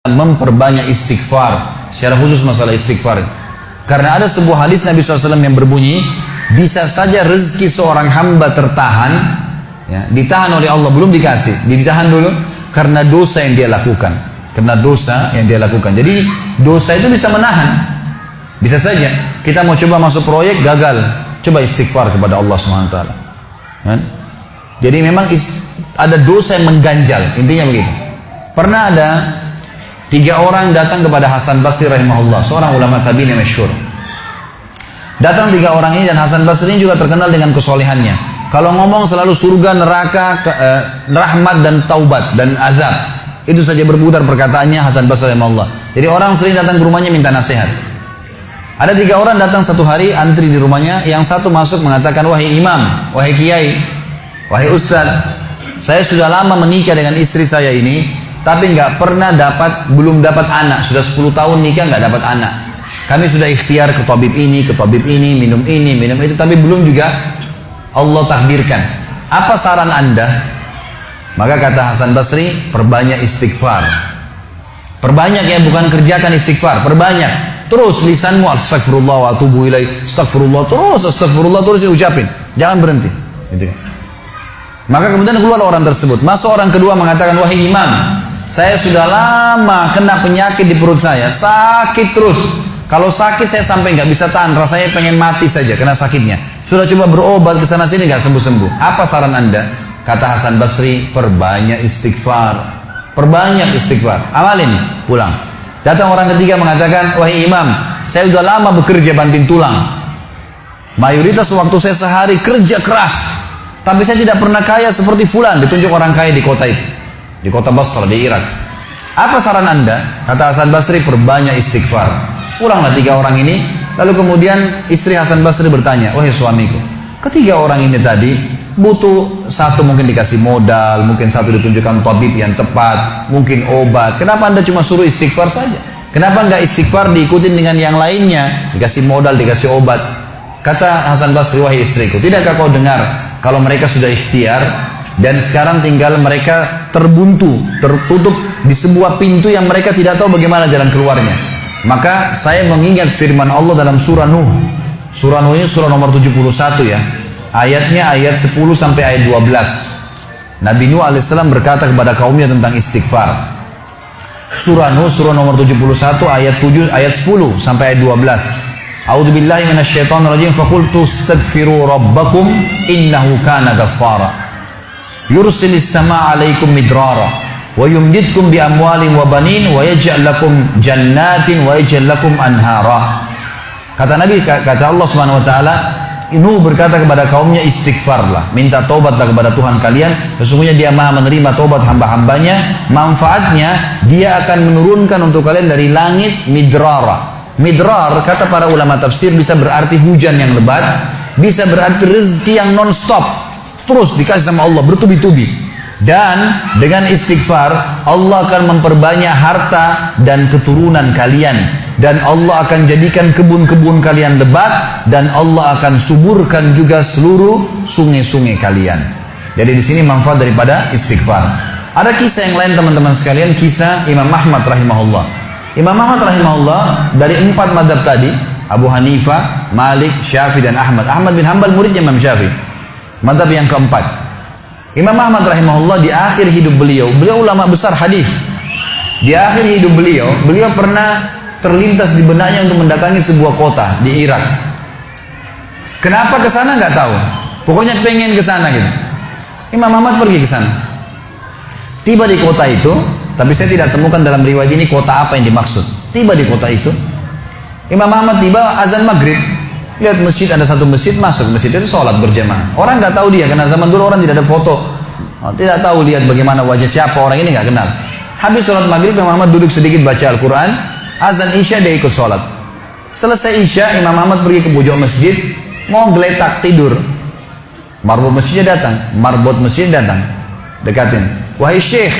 memperbanyak istighfar, secara khusus masalah istighfar. Karena ada sebuah hadis Nabi SAW yang berbunyi, bisa saja rezeki seorang hamba tertahan, ya, ditahan oleh Allah, belum dikasih, ditahan dulu karena dosa yang dia lakukan. Karena dosa yang dia lakukan. Jadi dosa itu bisa menahan. Bisa saja kita mau coba masuk proyek, gagal, coba istighfar kepada Allah SWT. Kan? Jadi memang ada dosa yang mengganjal, intinya begitu. Pernah ada 3 orang datang kepada Hasan Basri rahimahullah, seorang ulama tabi'in yang masyhur. Datang 3 orang ini, dan Hasan Basri ini juga terkenal dengan kesolehannya. Kalau ngomong selalu surga, neraka, rahmat dan taubat dan azab. Itu saja berputar perkataannya Hasan Basri rahimahullah. Jadi orang sering datang ke rumahnya minta nasihat. Ada 3 orang datang satu hari, antri di rumahnya. Yang satu masuk mengatakan, wahai imam, wahai kiai, wahai ustaz, saya sudah lama menikah dengan istri saya ini, tapi belum dapat anak. Sudah 10 tahun nikah nggak dapat anak. Kami sudah ikhtiar ke tabib ini, minum itu, tapi belum juga Allah takdirkan. Apa saran Anda? Maka kata Hasan Basri, perbanyak istighfar. Perbanyak ya, bukan kerjakan istighfar, perbanyak. Terus lisanmu astagfirullah wa atubu ilaih, astagfirullah terus diucapin. Jangan berhenti. Gitu. Maka kemudian keluar orang tersebut. Masuk orang kedua mengatakan, wahai imam, saya sudah lama kena penyakit di perut saya, sakit terus. Kalau sakit saya sampai nggak bisa tahan, rasanya pengen mati saja kena sakitnya. Sudah coba berobat ke sana sini nggak sembuh-sembuh. Apa saran Anda? Kata Hasan Basri, perbanyak istighfar. Perbanyak istighfar. Amalin, pulang. Datang orang ketiga mengatakan, wahai imam, saya sudah lama bekerja banting tulang. Mayoritas waktu saya sehari kerja keras, tapi saya tidak pernah kaya seperti fulan. Ditunjuk orang kaya di kota itu, di kota Basra, di Irak. Apa saran Anda? Kata Hasan Basri, perbanyak istighfar. Pulanglah 3 orang ini. Lalu kemudian istri Hasan Basri bertanya, wahai suamiku, ketiga orang ini tadi butuh, satu mungkin dikasih modal, mungkin satu ditunjukkan tabib yang tepat, mungkin obat. Kenapa Anda cuma suruh istighfar saja? Kenapa enggak istighfar diikutin dengan yang lainnya? Dikasih modal, dikasih obat. Kata Hasan Basri, wahai istriku, tidakkah kau dengar kalau mereka sudah ikhtiar dan sekarang tinggal mereka terbuntu, tertutup di sebuah pintu yang mereka tidak tahu bagaimana jalan keluarnya. Maka saya mengingat firman Allah dalam surah Nuh. Surah Nuh ini surah nomor 71 ya. Ayatnya ayat 10 sampai ayat 12. Nabi Nuh alaihissalam berkata kepada kaumnya tentang istighfar. Surah Nuh surah nomor 71 ayat 10 sampai ayat 12. A'udzubillahi minasyaitonirrajim, faqultu astaghfiru rabbakum innahu kana ghaffara yursilis samaa 'alaikum midrara wa yumdidkum bi amwalin wa banin wa yaj'al lakum jannatin wa yaj'al lakum anhara. Kata Nabi, kata Allah Subhanahu wa taala, Nuh berkata kepada kaumnya, istighfarlah, minta taubatlah kepada Tuhan kalian, sesungguhnya Dia Maha menerima taubat hamba-hambanya. Manfaatnya Dia akan menurunkan untuk kalian dari langit midrara. Midrar, kata para ulama tafsir, bisa berarti hujan yang lebat, bisa berarti rezeki yang non-stop, terus dikasih sama Allah bertubi-tubi. Dan dengan istighfar Allah akan memperbanyak harta dan keturunan kalian, dan Allah akan jadikan kebun-kebun kalian lebat, dan Allah akan suburkan juga seluruh sungai-sungai kalian. Jadi di sini manfaat daripada istighfar. Ada kisah yang lain teman-teman sekalian, kisah Imam Ahmad rahimahullah. Imam Ahmad rahimahullah dari 4 mazhab tadi, Abu Hanifah, Malik, Syafi'i dan Ahmad. Ahmad bin Hanbal muridnya Imam Syafi'i. Mazhab yang keempat. Imam Ahmad rahimahullah di akhir hidup beliau ulama besar hadis. Di akhir hidup beliau pernah terlintas di benaknya untuk mendatangi sebuah kota di Irak. Kenapa ke sana nggak tahu. Pokoknya pengen ke sana gitu. Imam Ahmad pergi ke sana. Tiba di kota itu, tapi saya tidak temukan dalam riwayat ini kota apa yang dimaksud. Tiba di kota itu, Imam Ahmad tiba azan maghrib. Lihat masjid, ada satu masjid, masuk masjid itu sholat berjamaah. Orang nggak tahu dia, karena zaman dulu orang tidak ada foto, tidak tahu lihat bagaimana wajah siapa orang ini, nggak kenal. Habis sholat maghrib, Imam Ahmad duduk sedikit baca Al-Quran. Azan isya dia ikut sholat. Selesai isya, Imam Ahmad pergi ke pojok masjid, mau geletak tidur. Marbot masjidnya datang, dekatin. Wahai syekh.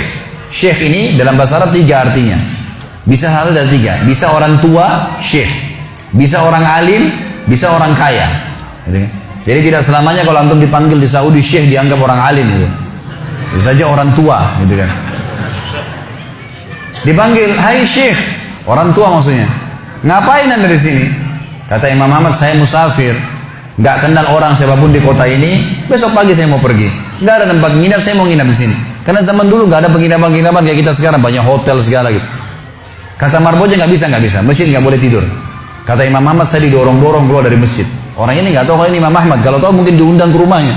Syekh ini dalam bahasa Arab 3 artinya. Bisa satu dari 3. Bisa orang tua, syekh. Bisa orang alim, bisa orang kaya. Jadi tidak selamanya kalau antum dipanggil di Saudi syekh dianggap orang alim gitu. Bisa saja orang tua gitu kan. Dipanggil, hai Syekh, orang tua maksudnya. Ngapain anda di sini? Kata Imam Ahmad, saya musafir, nggak kenal orang siapapun di kota ini. Besok pagi saya mau pergi, nggak ada tempat nginap, saya mau nginap di sini. Karena zaman dulu nggak ada penginapan-penginapan kayak kita sekarang, banyak hotel segala gitu. Kata marbotnya nggak bisa, masjid nggak boleh tidur. Kata Imam Ahmad, saya didorong-dorong keluar dari masjid. Orang ini nggak tahu kalau ini Imam Ahmad, kalau tahu mungkin diundang ke rumahnya.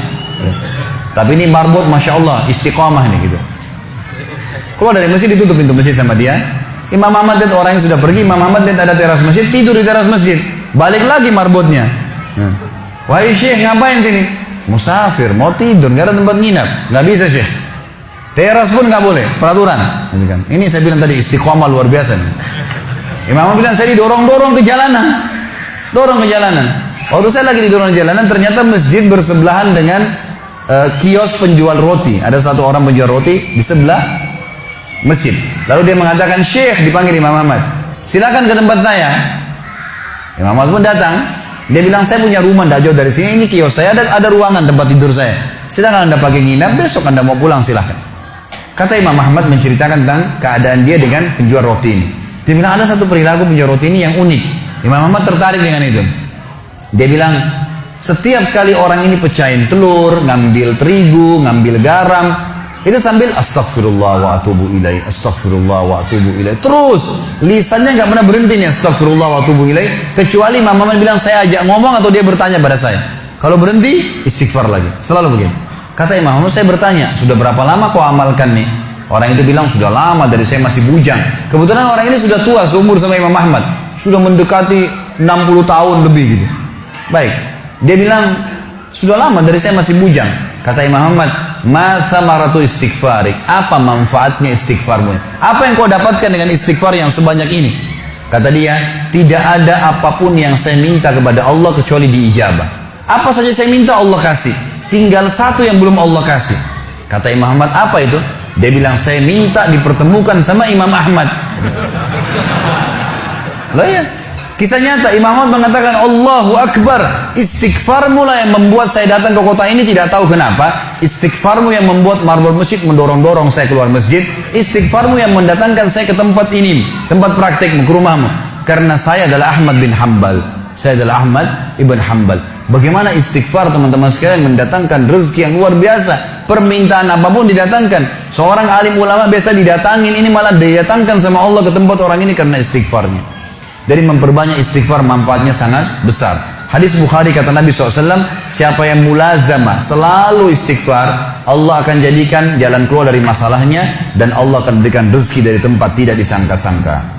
Tapi ini marbot, masya Allah, istiqamah nih gitu. Keluar dari masjid, ditutup pintu masjid sama dia. Imam Ahmad lihat orang yang sudah pergi, Imam Ahmad lihat ada teras masjid, tidur di teras masjid. Balik lagi marbotnya. Wahai Syekh, ngapain sini? Musafir, mau tidur, nggak ada tempat nginap. Nggak bisa Syekh. Teras pun nggak boleh, peraturan. Ini saya bilang tadi istiqomah luar biasa. Imam Ahmad bilang, saya didorong-dorong ke jalanan. Dorong ke jalanan. Waktu saya lagi didorong ke jalanan, ternyata masjid bersebelahan dengan kios penjual roti. Ada satu orang penjual roti di sebelah masjid. Lalu dia mengatakan, Syekh, dipanggil Imam Ahmad, silakan ke tempat saya. Imam Ahmad pun datang. Dia bilang, saya punya rumah tidak jauh dari sini, ini kios saya, ada ruangan tempat tidur saya. Silakan anda pakai nginap, besok anda mau pulang silakan. Kata Imam Ahmad menceritakan tentang keadaan dia dengan penjual roti ini. Dia bilang, ada satu perilaku penjual roti ini yang unik. Imam Ahmad tertarik dengan itu. Dia bilang, setiap kali orang ini pecahin telur, ngambil terigu, ngambil garam, itu sambil astagfirullah wa atubu ilaih, astagfirullah wa atubu ilaih. Terus lisannya nggak pernah berhenti nih, astagfirullah wa atubu ilaih, kecuali Imam Ahmad bilang saya ajak ngomong atau dia bertanya pada saya. Kalau berhenti istighfar lagi, selalu begini. Kata Imam Ahmad, saya bertanya, sudah berapa lama kau amalkan nih? Orang itu bilang, sudah lama, dari saya masih bujang. Kebetulan orang ini sudah tua seumur sama Imam Ahmad, sudah mendekati 60 tahun lebih gitu. Baik, dia bilang, sudah lama, dari saya masih bujang. Kata Imam Ahmad, ma samaratu istighfarik, apa manfaatnya istighfarmu? Apa yang kau dapatkan dengan istighfar yang sebanyak ini? Kata dia, tidak ada apapun yang saya minta kepada Allah kecuali diijabah. Apa saja saya minta Allah kasih, tinggal satu yang belum Allah kasih. Kata Imam Ahmad, apa itu? Dia bilang, saya minta dipertemukan sama Imam Ahmad. Lah ya, kisah nyata. Imam Ahmad mengatakan, Allahu Akbar, istighfarmu lah yang membuat saya datang ke kota ini, tidak tahu kenapa. Istighfarmu yang membuat marbot masjid mendorong-dorong saya keluar masjid. Istighfarmu yang mendatangkan saya ke tempat ini, tempat praktekmu, ke rumahmu. Karena saya adalah Ahmad bin Hanbal. Saya adalah Ahmad ibn Hanbal. Bagaimana istighfar teman-teman sekalian mendatangkan rezeki yang luar biasa. Permintaan apapun didatangkan. Seorang alim ulama biasa didatangin, ini malah didatangkan sama Allah ke tempat orang ini karena istighfarnya. Dari memperbanyak istighfar manfaatnya sangat besar. Hadis Bukhari kata Nabi SAW, siapa yang mulazamah selalu istighfar, Allah akan jadikan jalan keluar dari masalahnya dan Allah akan berikan rezeki dari tempat tidak disangka-sangka.